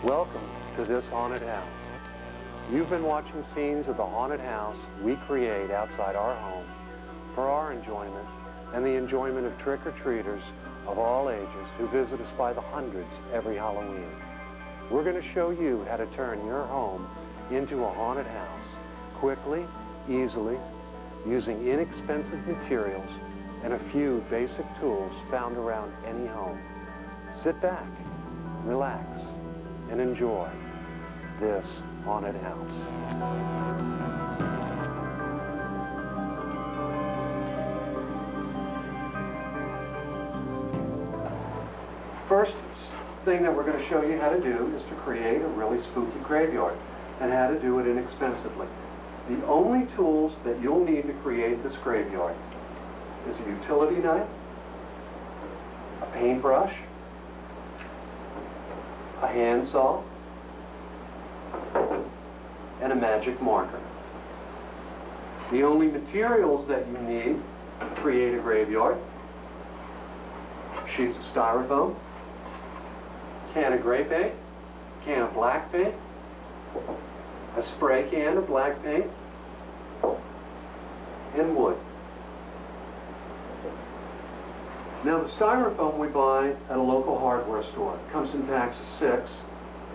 Welcome to this haunted house. You've been watching scenes of the haunted house we create outside our home for our enjoyment and the enjoyment of trick-or-treaters of all ages who visit us by the hundreds every Halloween. We're going to show you how to turn your home into a haunted house quickly, easily, using inexpensive materials and a few basic tools found around any home. Sit back, relax, and enjoy this haunted house. First thing that we're going to show you how to do is to create a really spooky graveyard and how to do it inexpensively. The only tools that you'll need to create this graveyard is a utility knife, a paintbrush, a handsaw, and a magic marker. The only materials that you need to create a graveyard: sheets of styrofoam, can of gray paint, can of black paint, a spray can of black paint, and wood. Now, the styrofoam we buy at a local hardware store. It comes in packs of 6.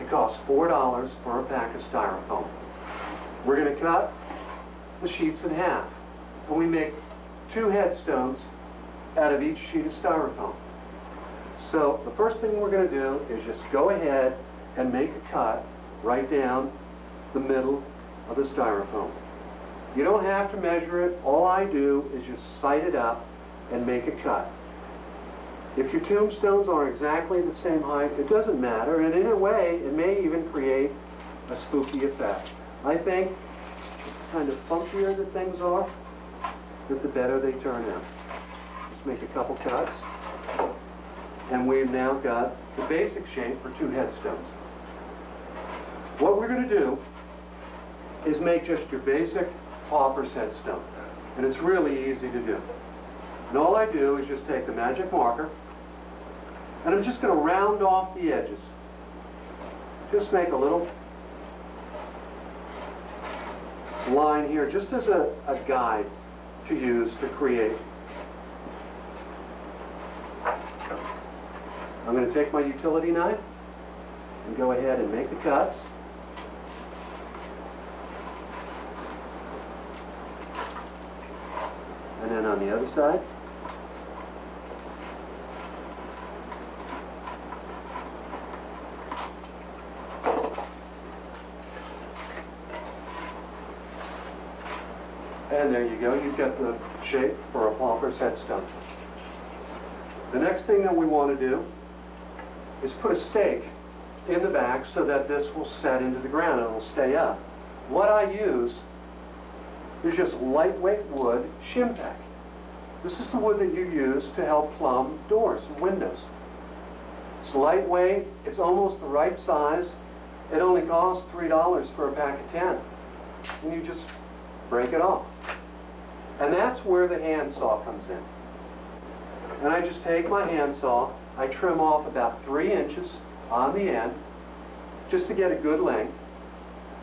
It costs $4 for a pack of styrofoam. We're going to cut the sheets in half, and we make 2 headstones out of each sheet of styrofoam. So the first thing we're going to do is just go ahead and make a cut right down the middle of the styrofoam. You don't have to measure it. All I do is just sight it up and make a cut. If your tombstones are exactly the same height, it doesn't matter, and in a way, it may even create a spooky effect. I think the kind of funkier the things are, that the better they turn out. Just make a couple cuts, and we've now got the basic shape for 2 headstones. What we're going to do is make just your basic pauper's headstone, and it's really easy to do. And all I do is just take the magic marker, and I'm just going to round off the edges. Just make a little line here, just as a guide to use to create. I'm going to take my utility knife and go ahead and make the cuts. And then on the other side. And there you go, you've got the shape for a pauper's headstone. The next thing that we want to do is put a stake in the back so that this will set into the ground and it will stay up. What I use is just lightweight wood shimpak. This is the wood that you use to help plumb doors and windows. It's lightweight, it's almost the right size. It only costs $3 for a pack of 10. And you just break it off. And that's where the handsaw comes in. And I just take my handsaw, I trim off about 3 inches on the end, just to get a good length.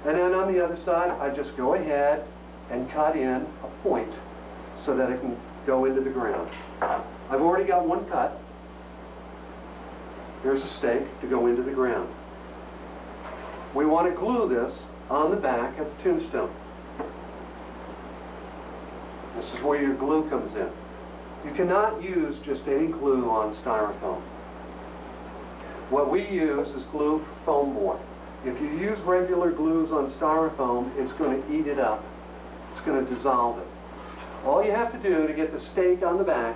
And then on the other side, I just go ahead and cut in a point so that it can go into the ground. I've already got one cut. Here's a stake to go into the ground. We want to glue this on the back of the tombstone. This is where your glue comes in. You cannot use just any glue on styrofoam. What we use is glue for foam board. If you use regular glues on styrofoam, it's going to eat it up. It's going to dissolve it. All you have to do to get the stake on the back,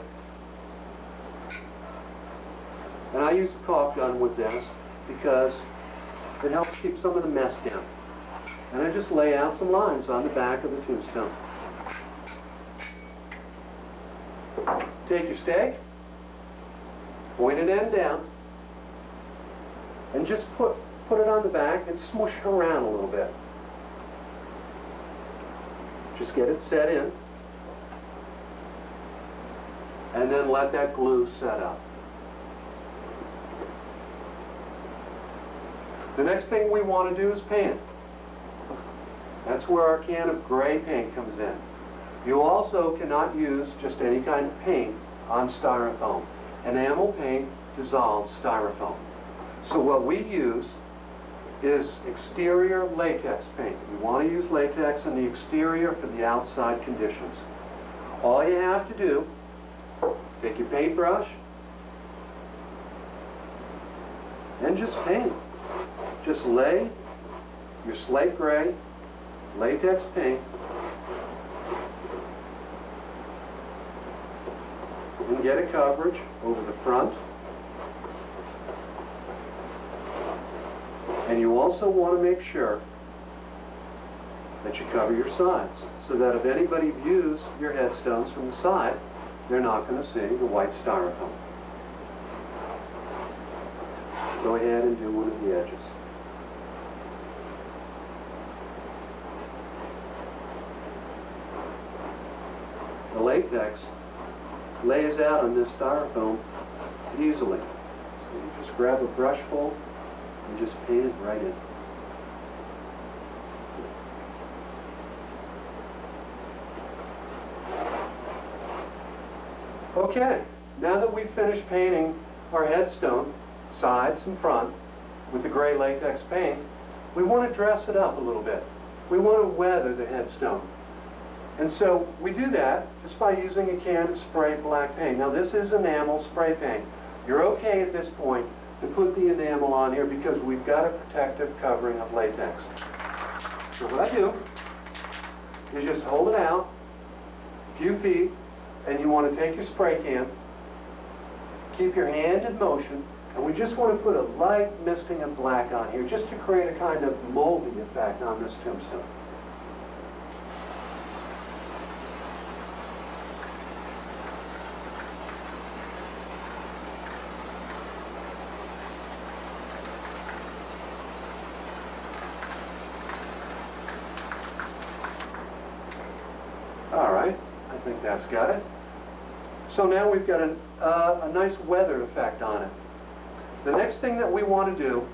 and I use a caulk gun with this because it helps keep some of the mess down. And I just lay out some lines on the back of the tombstone. Take your stake, point it end down, and just put it on the back and smush it around a little bit. Just get it set in, and then let that glue set up. The next thing we want to do is paint. That's where our can of gray paint comes in. You also cannot use just any kind of paint on styrofoam. Enamel paint dissolves styrofoam. So what we use is exterior latex paint. You want to use latex on the exterior for the outside conditions. All you have to do, take your paintbrush and just paint. Just lay your slate gray latex paint and get a coverage over the front. And you also want to make sure that you cover your sides so that if anybody views your headstones from the side, they're not going to see the white styrofoam. Go ahead and do one of the edges. The latex lays out on this styrofoam easily. So you just grab a brush full and just paint it right in. Okay, now that we've finished painting our headstone, sides and front, with the gray latex paint, we want to dress it up a little bit. We want to weather the headstone. And so we do that just by using a can of spray black paint. Now this is enamel spray paint. You're okay at this point to put the enamel on here because we've got a protective covering of latex. So what I do is just hold it out a few feet, and you want to take your spray can, keep your hand in motion, and we just want to put a light misting of black on here just to create a kind of moldy effect on this tombstone. All right, I think that's got it. So now we've got a nice weathered effect on it. The next thing that we want to do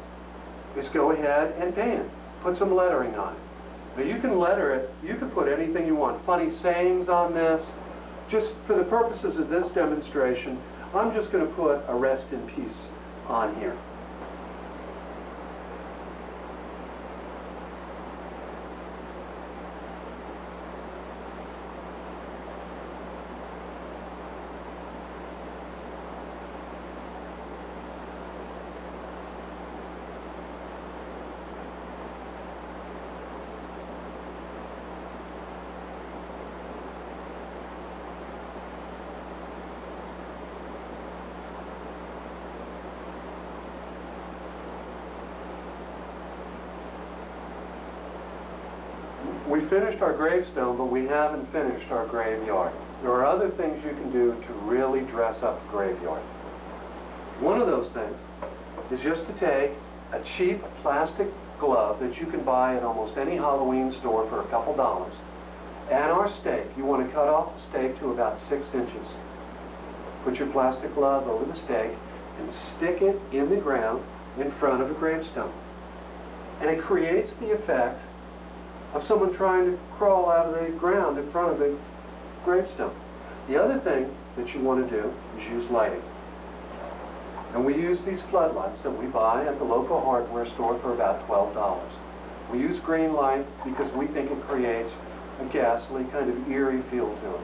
is go ahead and paint it. Put some lettering on it. Now you can letter it, you can put anything you want. Funny sayings on this. Just for the purposes of this demonstration, I'm just going to put a rest in peace on here. We finished our gravestone, but we haven't finished our graveyard. There are other things you can do to really dress up a graveyard. One of those things is just to take a cheap plastic glove that you can buy at almost any Halloween store for a couple dollars, and our stake. You want to cut off the stake to about 6 inches. Put your plastic glove over the stake and stick it in the ground in front of a gravestone. And it creates the effect of someone trying to crawl out of the ground in front of the gravestone. The other thing that you want to do is use lighting. And we use these floodlights that we buy at the local hardware store for about $12. We use green light because we think it creates a ghastly, kind of eerie feel to it.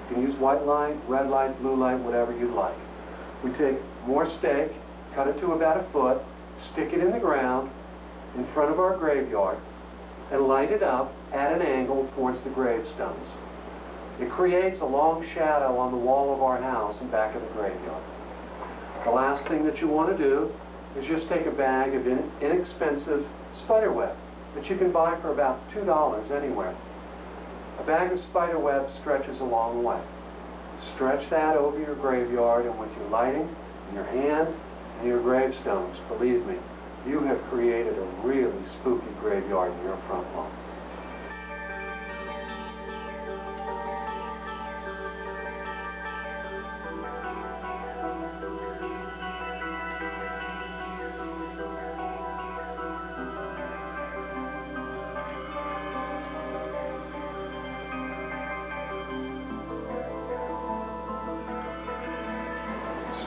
You can use white light, red light, blue light, whatever you'd like. We take more stake, cut it to about 1 foot, stick it in the ground in front of our graveyard, and light it up at an angle towards the gravestones. It creates a long shadow on the wall of our house and back of the graveyard. The last thing that you want to do is just take a bag of inexpensive spider web that you can buy for about $2 anywhere. A bag of spider web stretches a long way. Stretch that over your graveyard, and with your lighting in your hand and your gravestones, believe me, you have created a really spooky graveyard in your front lawn.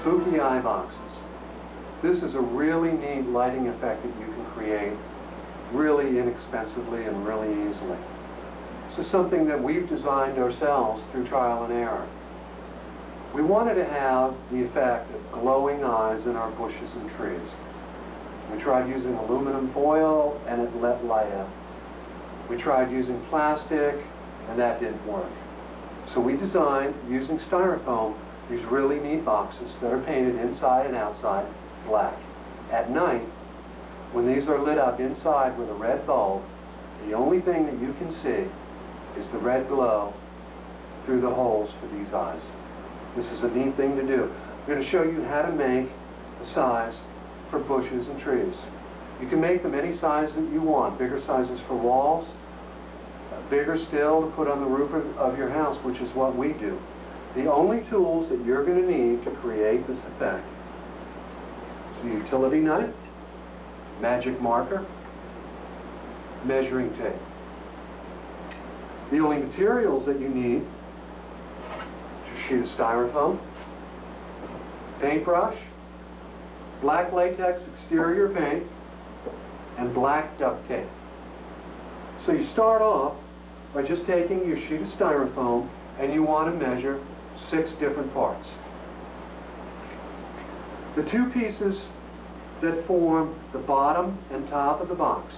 Spooky eye boxes. This is a really neat lighting effect that you can create really inexpensively and really easily. This is something that we've designed ourselves through trial and error. We wanted to have the effect of glowing eyes in our bushes and trees. We tried using aluminum foil and it let light up. We tried using plastic and that didn't work. So we designed, using styrofoam, these really neat boxes that are painted inside and outside black. At night, when these are lit up inside with a red bulb, the only thing that you can see is the red glow through the holes for these eyes. This is a neat thing to do. I'm going to show you how to make the size for bushes and trees. You can make them any size that you want. Bigger sizes for walls, bigger still to put on the roof of your house, which is what we do. The only tools that you're going to need to create this effect is a utility knife, magic marker, measuring tape. The only materials that you need is a sheet of styrofoam, paintbrush, black latex exterior paint, and black duct tape. So you start off by just taking your sheet of styrofoam and you want to measure 6 different parts. The 2 pieces that form the bottom and top of the box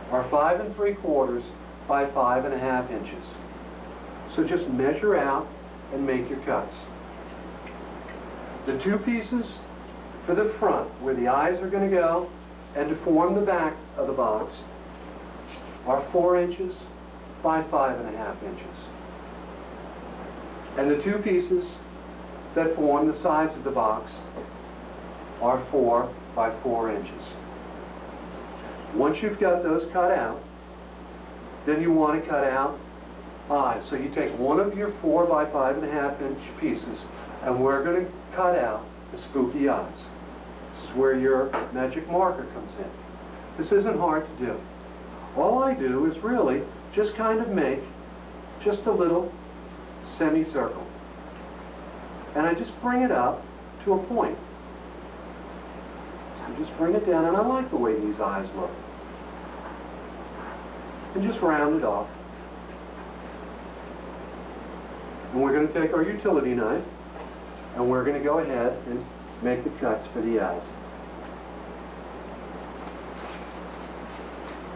are 5 3/4 by 5 1/2 inches. So just measure out and make your cuts. The 2 pieces for the front, where the eyes are going to go, and to form the back of the box, are 4 inches by 5 1/2 inches. And the 2 pieces that form the sides of the box are 4 by 4 inches. Once you've got those cut out, then you want to cut out eyes. So you take one of your 4 by 5 1/2 inch pieces, and we're going to cut out the spooky eyes. This is where your magic marker comes in. This isn't hard to do. All I do is really just kind of make just a little semicircle. And I just bring it up to a point. So just bring it down, and I like the way these eyes look. And just round it off. And we're going to take our utility knife, and we're going to go ahead and make the cuts for the eyes.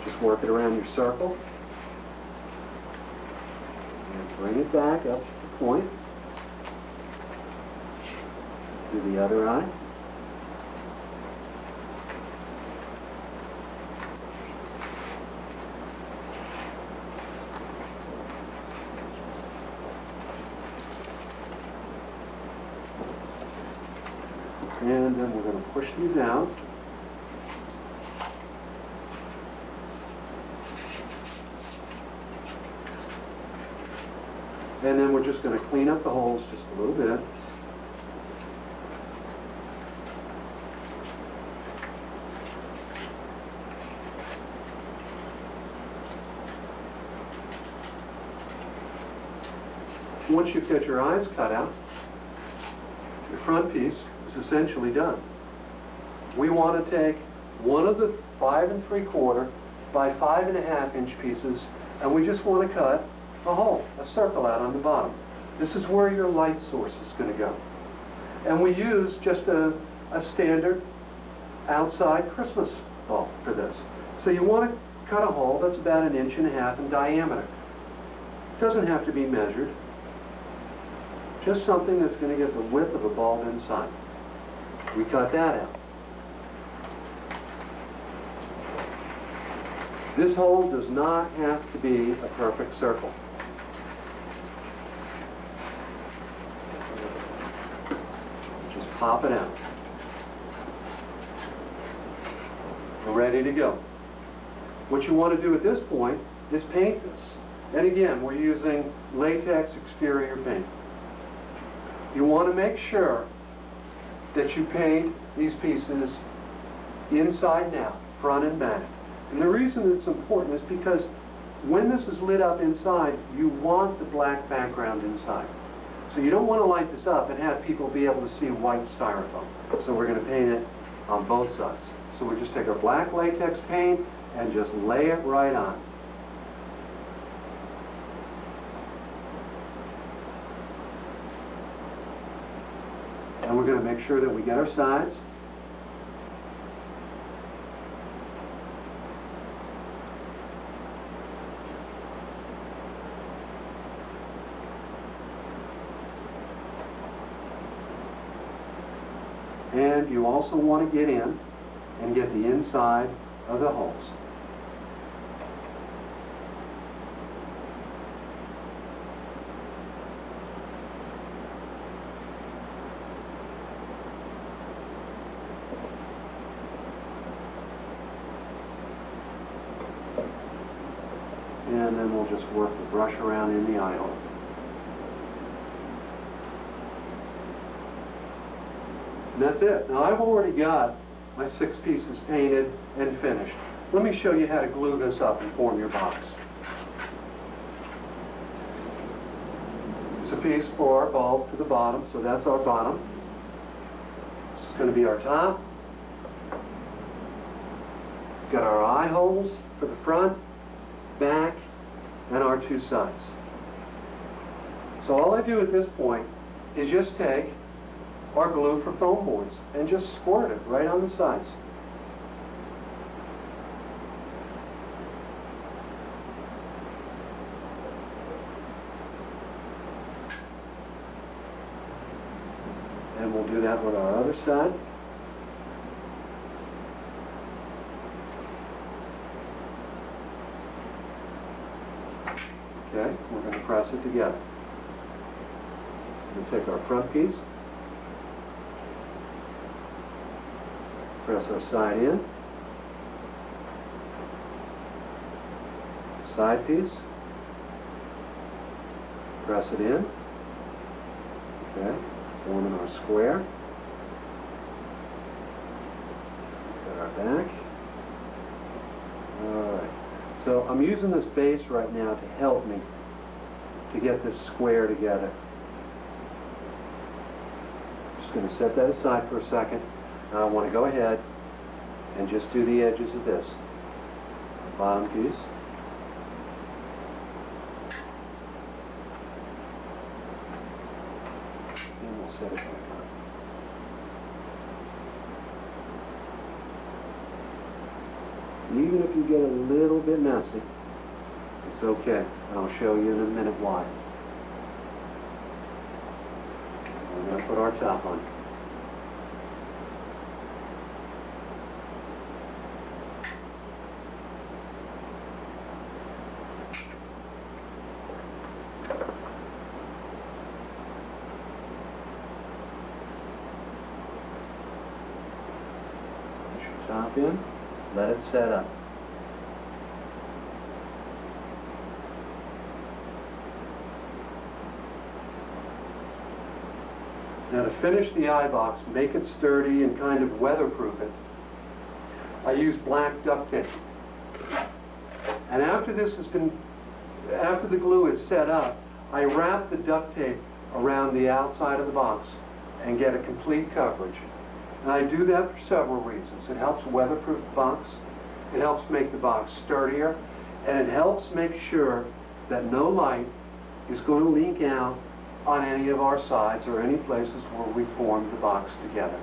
Just work it around your circle. And bring it back up to the point. Do the other eye. And then we're going to push these out. And then we're just going to clean up the holes just a little bit. Once you've got your eyes cut out, your front piece is essentially done. We want to take one of the 5 3/4 by 5 1/2 inch pieces, and we just want to cut a hole, a circle out on the bottom. This is where your light source is going to go. And we use just a standard outside Christmas bulb for this. So you want to cut a hole that's about 1.5 inches in diameter. It doesn't have to be measured. Just something that's going to get the width of a bulb inside. We cut that out. This hole does not have to be a perfect circle. Just pop it out. We're ready to go. What you want to do at this point is paint this. And again, we're using latex exterior paint. You want to make sure that you paint these pieces inside and out, front and back. And the reason it's important is because when this is lit up inside, you want the black background inside. So you don't want to light this up and have people be able to see white styrofoam. So we're going to paint it on both sides. So we just take our black latex paint and just lay it right on. And we're going to make sure that we get our sides. And you also want to get in and get the inside of the holes. And then we'll just work the brush around in the eye hole. And that's it. Now I've already got my 6 pieces painted and finished. Let me show you how to glue this up and form your box. There's a piece for our bulb to the bottom, so that's our bottom. This is going to be our top. Got our eye holes for the front, back, and our 2 sides. So all I do at this point is just take our glue for foam boards and just squirt it right on the sides. And we'll do that with our other side. Okay, we're going to press it together. We'll take our front piece, press our side in, side piece, press it in, okay, forming our square, got our back. Alright, so I'm using this base right now to help me to get this square together. Just going to set that aside for a second. Now I want to go ahead and just do the edges of this. The bottom piece. And we'll set it back on. Even if you get a little bit messy, it's okay. And I'll show you in a minute why. We're going to put our top on. Put your top in. Let it set up. Now to finish the eye box, make it sturdy and kind of weatherproof it, I use black duct tape. And after the glue is set up, I wrap the duct tape around the outside of the box and get a complete coverage. And I do that for several reasons. It helps weatherproof the box, it helps make the box sturdier, and it helps make sure that no light is going to leak out on any of our sides or any places where we formed the box together.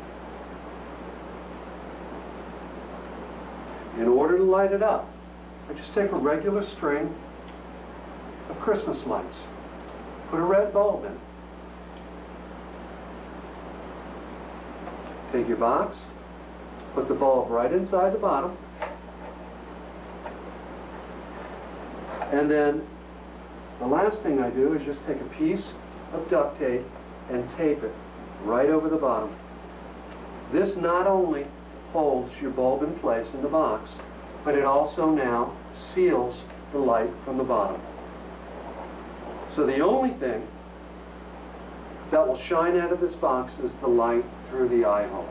In order to light it up, I just take a regular string of Christmas lights, put a red bulb in it. Take your box, put the bulb right inside the bottom, and then the last thing I do is just take a piece of duct tape and tape it right over the bottom. This not only holds your bulb in place in the box, but it also now seals the light from the bottom. So the only thing that will shine out of this box is the light through the eye holes.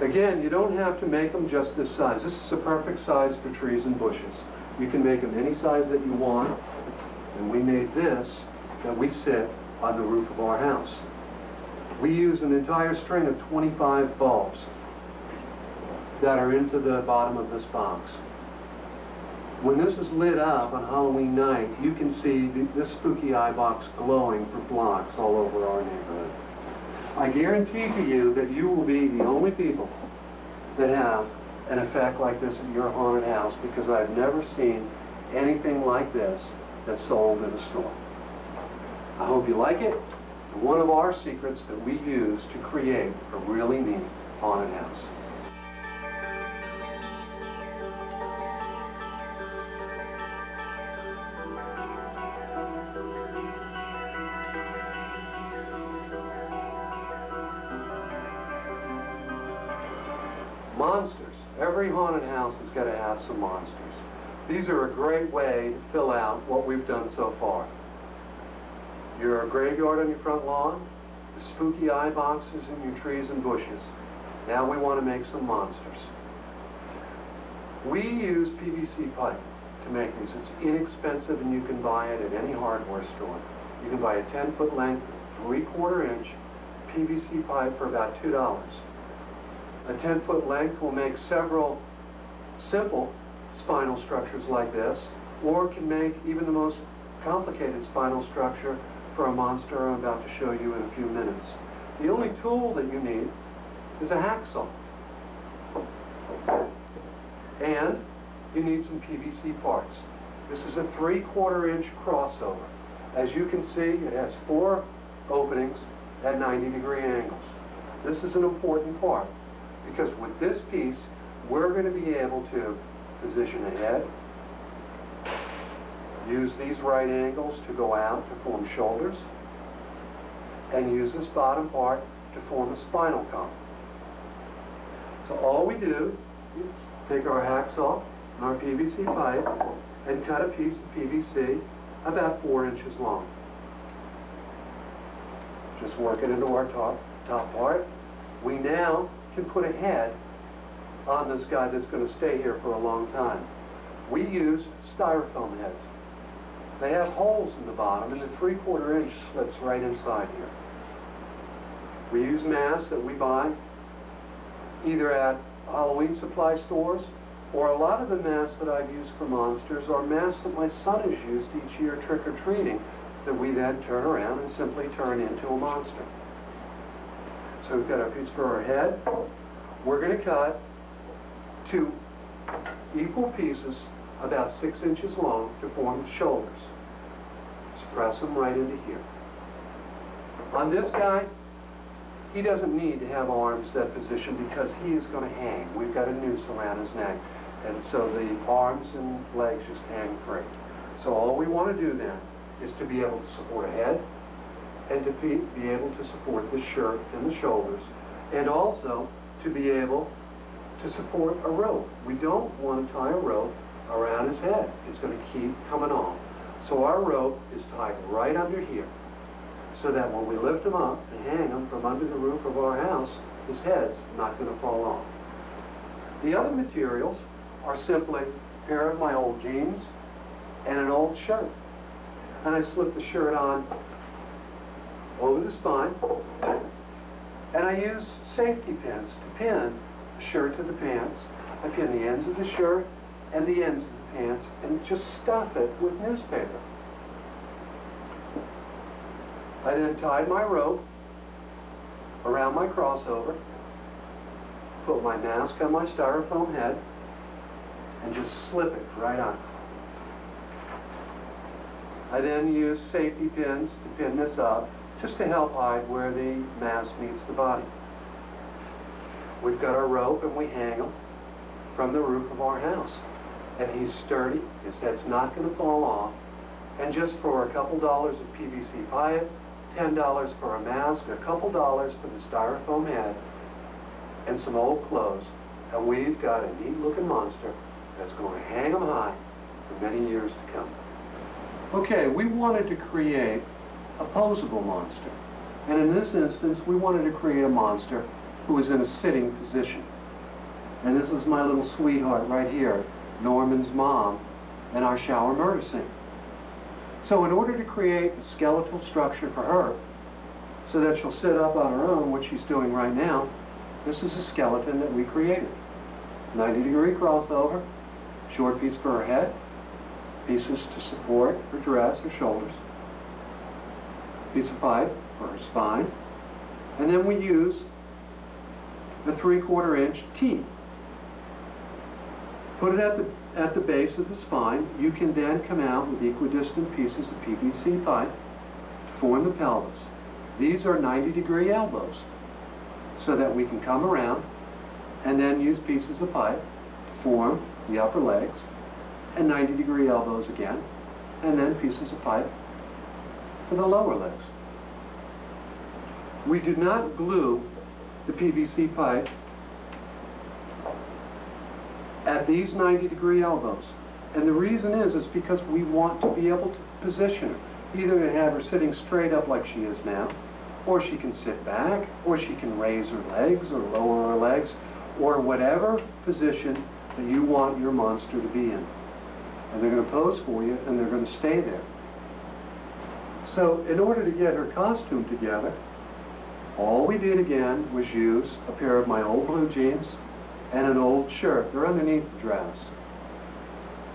Again, you don't have to make them just this size. This is a perfect size for trees and bushes. You can make them any size that you want, and we made this that we sit on the roof of our house. We use an entire string of 25 bulbs that are into the bottom of this box. When this is lit up on Halloween night, you can see this spooky eye box glowing for blocks all over our neighborhood. I guarantee to you that you will be the only people that have an effect like this at your haunted house, because I've never seen anything like this that's sold in a store. I hope you like it. One of our secrets that we use to create a really neat haunted house. Monsters. Every haunted house has got to have some monsters. These are a great way to fill out what we've done so far. Your graveyard on your front lawn, the spooky eye boxes in your trees and bushes. Now we want to make some monsters. We use PVC pipe to make these. It's inexpensive and you can buy it at any hardware store. You can buy a 10-foot length, 3/4 inch PVC pipe for about $2. A 10-foot length will make several simple spinal structures like this, or can make even the most complicated spinal structure for a monster I'm about to show you in a few minutes. The only tool that you need is a hacksaw. And you need some PVC parts. This is a 3/4 inch crossover. As you can see, it has 4 openings at 90-degree angles. This is an important part, because with this piece, we're going to be able to position a head, use these right angles to go out to form shoulders, and use this bottom part to form a spinal column. So all we do is take our hacksaw and our PVC pipe and cut a piece of PVC about 4 inches long. Just work it into our top part. We now can put a head on this guy that's going to stay here for a long time. We use styrofoam heads. They have holes in the bottom, and the 3/4 inch slips right inside here. We use masks that we buy either at Halloween supply stores, or a lot of the masks that I've used for monsters are masks that my son has used each year trick-or-treating, that we then turn around and simply turn into a monster. So we've got our piece for our head. We're going to cut 2 equal pieces about 6 inches long to form the shoulders. Just press them right into here. On this guy, he doesn't need to have arms that position because he is going to hang. We've got a noose around his neck, and so the arms and legs just hang free. So all we want to do then is to be able to support a head, and to be able to support the shirt and the shoulders, and also to be able to support a rope. We don't want to tie a rope around his head. It's going to keep coming off. So our rope is tied right under here, so that when we lift him up and hang him from under the roof of our house, his head's not going to fall off. The other materials are simply a pair of my old jeans and an old shirt. And I slip the shirt on over the spine, and I use safety pins to pin the shirt to the pants. I pin the ends of the shirt and the ends of the pants and just stuff it with newspaper. I then tied my rope around my crossover, put my mask on my styrofoam head and just slip it right on. I then use safety pins to pin this up just to help hide where the mask meets the body. We've got our rope and we hang him from the roof of our house. And he's sturdy, his head's not going to fall off. And just for a couple dollars of PVC pipe, $10 for a mask, a couple dollars for the styrofoam head, and some old clothes, and we've got a neat looking monster that's going to hang him high for many years to come. Okay, we wanted to create a posable monster. And in this instance, we wanted to create a monster who is in a sitting position. And this is my little sweetheart right here, Norman's mom, and our shower murder scene. So in order to create a skeletal structure for her, so that she'll sit up on her own, which she's doing right now, this is a skeleton that we created. 90-degree crossover, short piece for her head, pieces to support her dress, her shoulders, piece of pipe for her spine, and then we use the 3/4 inch T. Put it at the base of the spine. You can then come out with equidistant pieces of PVC pipe to form the pelvis. These are 90-degree elbows so that we can come around and then use pieces of pipe to form the upper legs, and 90-degree elbows again, and then pieces of pipe for the lower legs. We do not glue the PVC pipe at these 90-degree elbows. And the reason is because we want to be able to position her, either to have her sitting straight up like she is now, or she can sit back, or she can raise her legs or lower her legs, or whatever position that you want your monster to be in. And they're going to pose for you, and they're going to stay there. So in order to get her costume together, all we did again was use a pair of my old blue jeans and an old shirt. They're underneath the dress.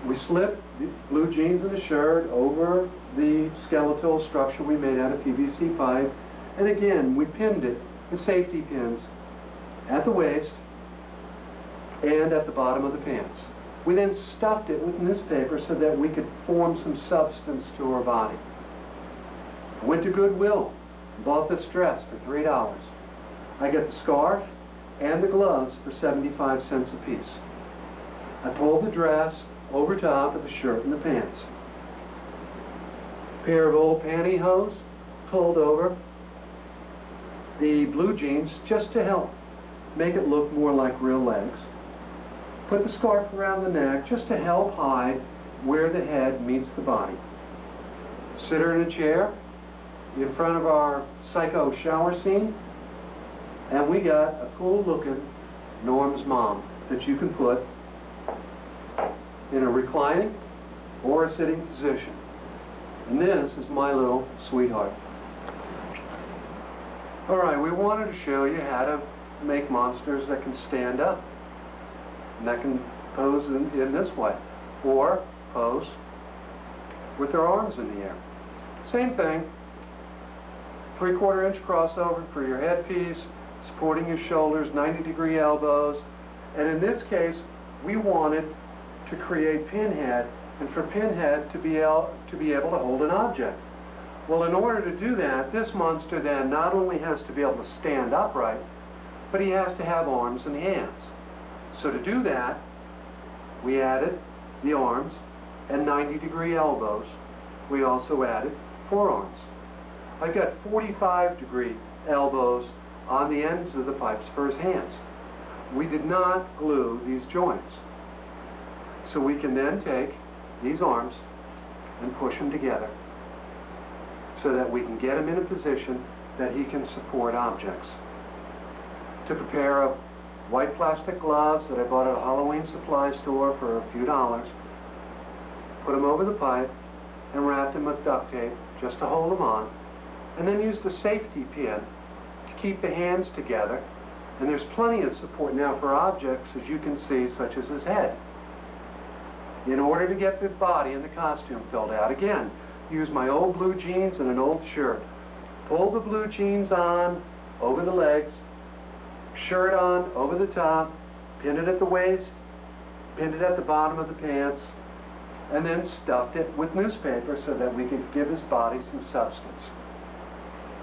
We slipped the blue jeans and the shirt over the skeletal structure we made out of PVC pipe, and again we pinned it with safety pins at the waist and at the bottom of the pants. We then stuffed it with newspaper so that we could form some substance to her body. I went to Goodwill and bought this dress for $3. I got the scarf and the gloves for 75 cents a piece. I pulled the dress over top of the shirt and the pants. A pair of old pantyhose pulled over the blue jeans just to help make it look more like real legs. Put the scarf around the neck just to help hide where the head meets the body. Sit her in a chair in front of our psycho shower scene, and we got a cool looking Norm's mom that you can put in a reclining or a sitting position. And this is my little sweetheart. All right, we wanted to show you how to make monsters that can stand up and that can pose in this way, or pose with their arms in the air. Same thing, 3/4 inch crossover for your headpiece, supporting your shoulders, 90-degree elbows, and in this case, we wanted to create Pinhead, and for Pinhead to be able to hold an object. Well, in order to do that, this monster then not only has to be able to stand upright, but he has to have arms and hands. So to do that, we added the arms and 90-degree elbows. We also added forearms. I've got 45-degree elbows on the ends of the pipes for his hands. We did not glue these joints. So we can then take these arms and push them together so that we can get him in a position that he can support objects. Took a pair of white plastic gloves that I bought at a Halloween supply store for a few dollars, put them over the pipe, and wrapped them with duct tape just to hold them on, and then used a safety pin to keep the hands together. And there's plenty of support now for objects, as you can see, such as his head. In order to get the body and the costume filled out, again, use my old blue jeans and an old shirt. Pull the blue jeans on over the legs, shirt on, over the top, pinned it at the waist, pinned it at the bottom of the pants, and then stuffed it with newspaper so that we could give his body some substance.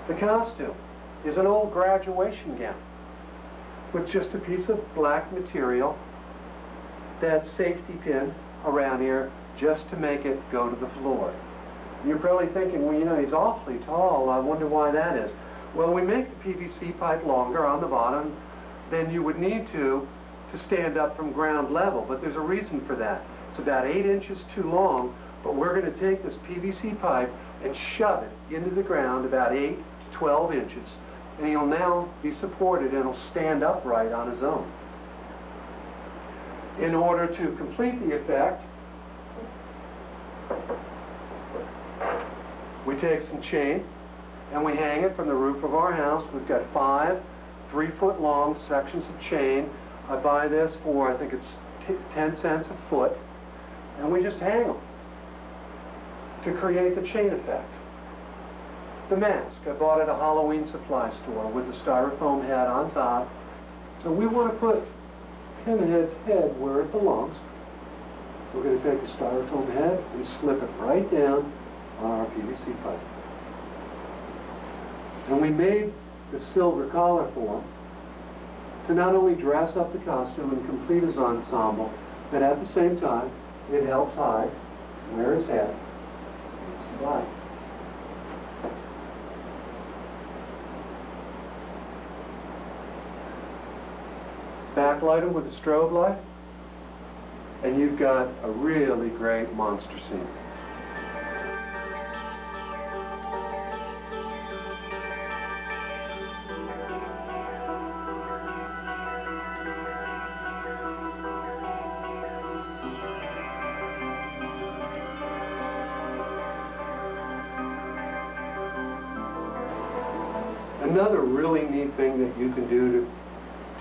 The costume is an old graduation gown with just a piece of black material that's safety pinned around here just to make it go to the floor. You're probably thinking, well, you know, he's awfully tall. I wonder why that is. Well, we make the PVC pipe longer on the bottom than you would need to stand up from ground level, but there's a reason for that. It's about 8 inches too long, but we're going to take this PVC pipe and shove it into the ground about 8 to 12 inches, and he'll now be supported and he'll stand upright on his own. In order to complete the effect, we take some chain and we hang it from the roof of our house. We've got 5 3-foot-long sections of chain. I buy this for, I think it's 10 cents a foot, and we just hang them to create the chain effect. The mask, I bought at a Halloween supply store with the styrofoam head on top. So we want to put Pinhead's head where it belongs. We're going to take the styrofoam head and slip it right down on our PVC pipe. And we made the silver collar for him to not only dress up the costume and complete his ensemble, but at the same time, it helps hide where his head meets the body. Backlight him with a strobe light, and you've got a really great monster scene. Another really neat thing that you can do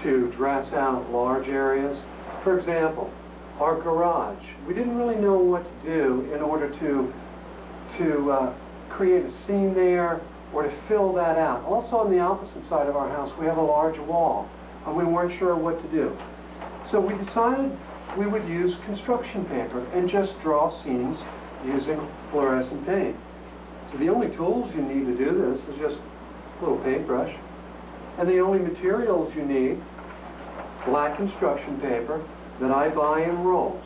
to dress out large areas, for example, our garage. We didn't really know what to do in order to create a scene there or to fill that out. Also on the opposite side of our house, we have a large wall, and we weren't sure what to do. So we decided we would use construction paper and just draw scenes using fluorescent paint. So the only tools you need to do this is just a little paintbrush, and the only materials you need, black construction paper that I buy in rolls.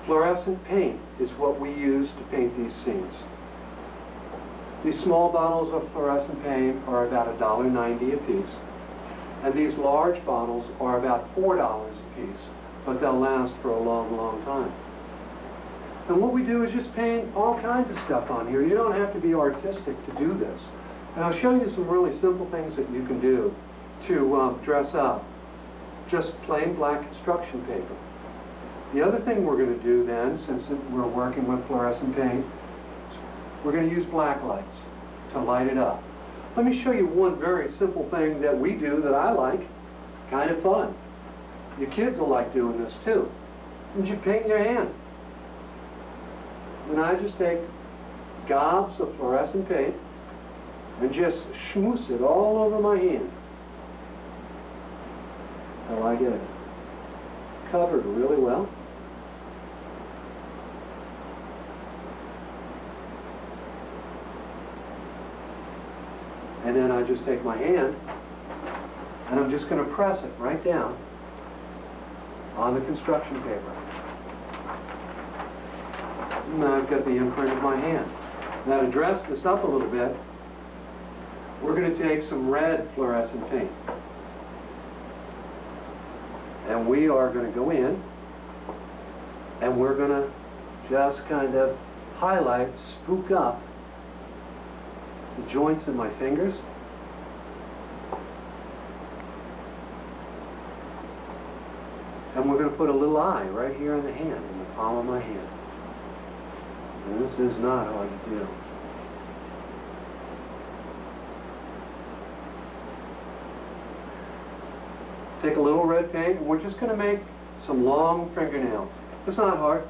Fluorescent paint is what we use to paint these scenes. These small bottles of fluorescent paint are about $1.90 a piece, and these large bottles are about $4 a piece, but they'll last for a long, long time. And what we do is just paint all kinds of stuff on here. You don't have to be artistic to do this. And I'll show you some really simple things that you can do to dress up. Just plain black construction paper. The other thing we're going to do then, since we're working with fluorescent paint, we're going to use black lights to light it up. Let me show you one very simple thing that we do that I like. Kind of fun. Your kids will like doing this too. And you paint your hand. And I just take gobs of fluorescent paint and just schmooze it all over my hand till I get it covered really well. And then I just take my hand and I'm just going to press it right down on the construction paper. And I've got the imprint of my hand. Now to dress this up a little bit, we're going to take some red fluorescent paint. And we are going to go in and we're going to just kind of highlight, spook up the joints in my fingers. And we're going to put a little eye right here in the hand, in the palm of my hand. And this is not hard to do. Take a little red paint, and we're just going to make some long fingernails. It's not hard.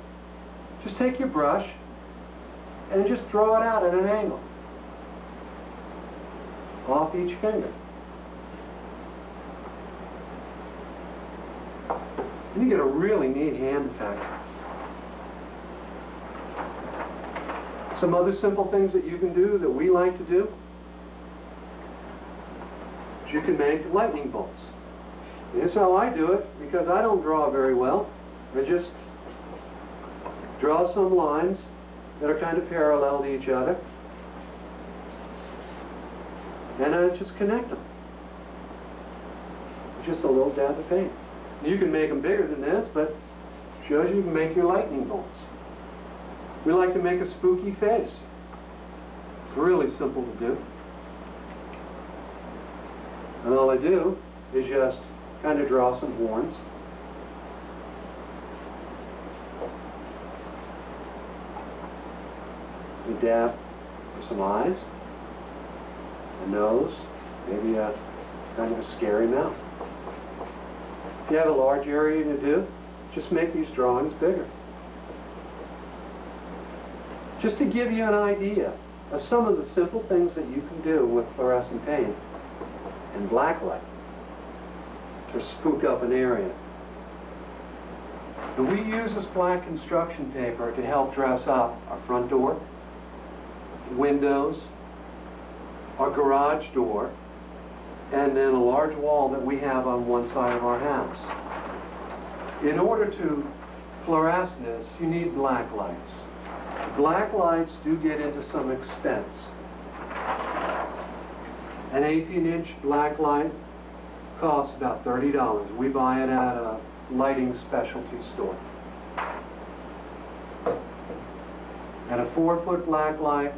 Just take your brush and just draw it out at an angle off each finger. And you get a really neat hand effect. Some other simple things that you can do that we like to do is you can make lightning bolts. Here's how I do it, because I don't draw very well. I just draw some lines that are kind of parallel to each other, and I just connect them. Just a little dab of paint. You can make them bigger than this, but shows you can make your lightning bolts. We like to make a spooky face. It's really simple to do. And all I do is just kind of draw some horns. We dab for some eyes, a nose, maybe a kind of a scary mouth. If you have a large area to do, just make these drawings bigger. Just to give you an idea of some of the simple things that you can do with fluorescent paint and blacklight to spook up an area. And we use this black construction paper to help dress up our front door, windows, our garage door, and then a large wall that we have on one side of our house. In order to fluoresce this, you need black lights. Black lights do get into some expense. An 18-inch black light costs about $30. We buy it at a lighting specialty store. And a 4-foot black light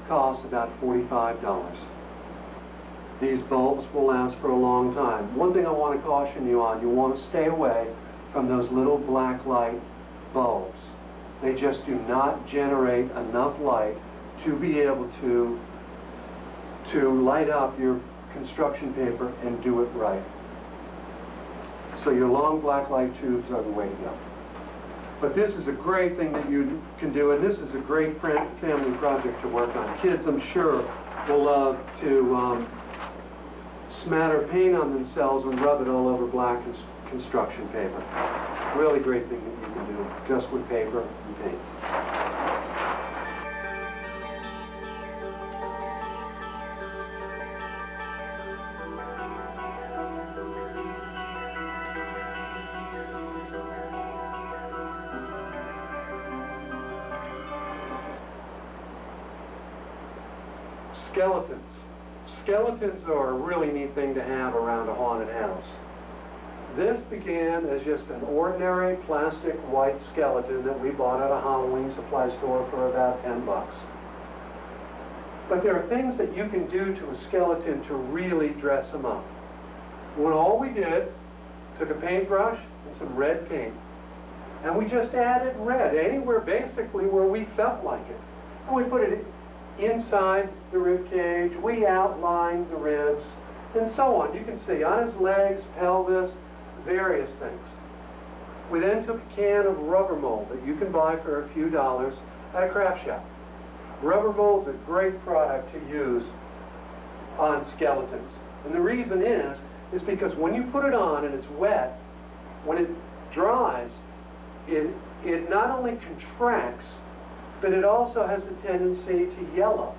costs about $45. These bulbs will last for a long time. One thing I want to caution you on, you want to stay away from those little black light bulbs. They just do not generate enough light to be able to light up your construction paper and do it right. So your long black light tubes are the way to go. But this is a great thing that you can do, and this is a great family project to work on. Kids, I'm sure, will love to smatter paint on themselves and rub it all over black construction paper. Really great thing that you can do just with paper and paint. Skeletons. Skeletons are a really neat thing to have around a haunted house. This began as just an ordinary plastic white skeleton that we bought at a Halloween supply store for about 10 bucks. But there are things that you can do to a skeleton to really dress them up. When all we did, took a paintbrush and some red paint, and we just added red anywhere basically where we felt like it. And we put it inside the rib cage, we outlined the ribs, and so on. You can see on his legs, pelvis, various things. We then took a can of rubber mold that you can buy for a few dollars at a craft shop. Rubber mold's a great product to use on skeletons. And the reason is because when you put it on and it's wet, when it dries, it not only contracts, but it also has a tendency to yellow.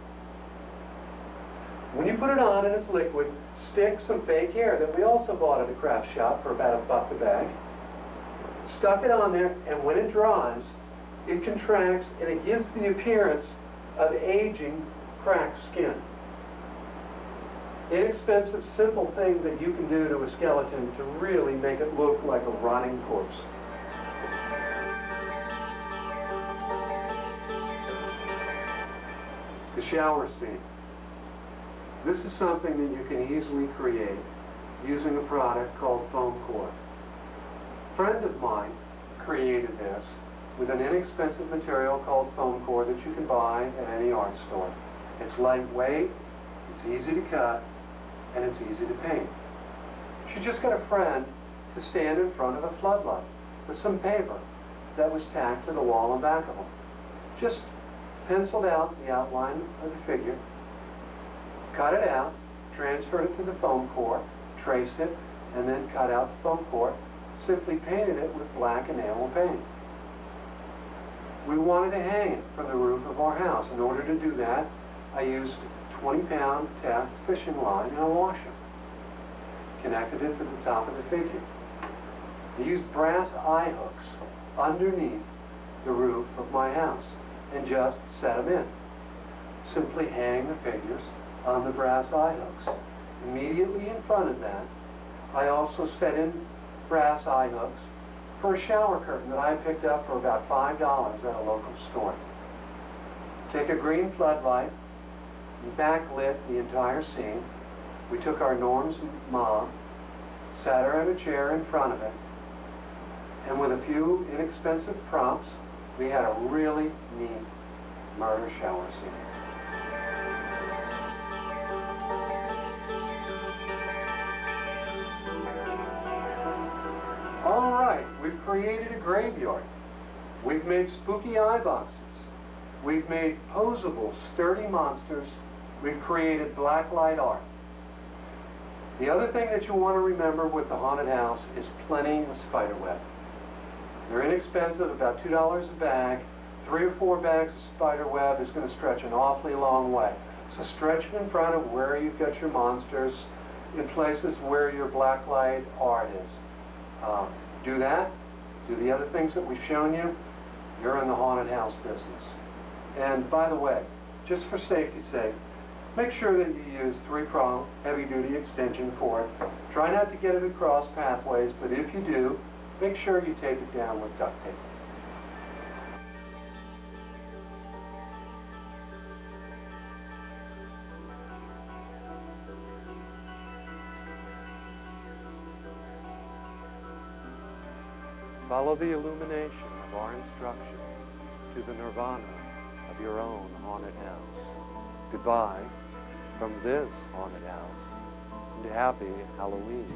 When you put it on and it's liquid, stick some fake hair that we also bought at a craft shop for about $1 a bag. Stuck it on there, and when it dries, it contracts and it gives the appearance of aging, cracked skin. Inexpensive, simple thing that you can do to a skeleton to really make it look like a rotting corpse. The shower scene. This is something that you can easily create using a product called foam core. A friend of mine created this with an inexpensive material called foam core that you can buy at any art store. It's lightweight, it's easy to cut, and it's easy to paint. She just got a friend to stand in front of a floodlight with some paper that was tacked to the wall and back of them. Just penciled out the outline of the figure, cut it out, transferred it to the foam core, traced it, and then cut out the foam core, simply painted it with black enamel paint. We wanted to hang it from the roof of our house. In order to do that, I used 20-pound test fishing line and a washer. Connected it to the top of the figure. I used brass eye hooks underneath the roof of my house and just set them in. Simply hang the figures on the brass eye hooks. Immediately in front of that, I also set in brass eye hooks for a shower curtain that I picked up for about $5 at a local store. Take a green floodlight and backlit the entire scene. We took our Norm's mom, sat her in a chair in front of it, and with a few inexpensive prompts, we had a really neat murder shower scene. All right, we've created a graveyard. We've made spooky eye boxes. We've made posable, sturdy monsters. We've created blacklight art. The other thing that you want to remember with the haunted house is plenty of spider web. They're inexpensive, about $2 a bag. 3 or 4 bags of spider web is going to stretch an awfully long way. So stretch it in front of where you've got your monsters, in places where your blacklight art is. Do that, do the other things that we've shown you, you're in the haunted house business. And by the way, just for safety's sake, make sure that you use 3-prong heavy-duty extension cord. Try not to get it across pathways, but if you do, make sure you tape it down with duct tape. Follow the illumination of our instruction to the nirvana of your own haunted house. Goodbye from this haunted house, and happy Halloween.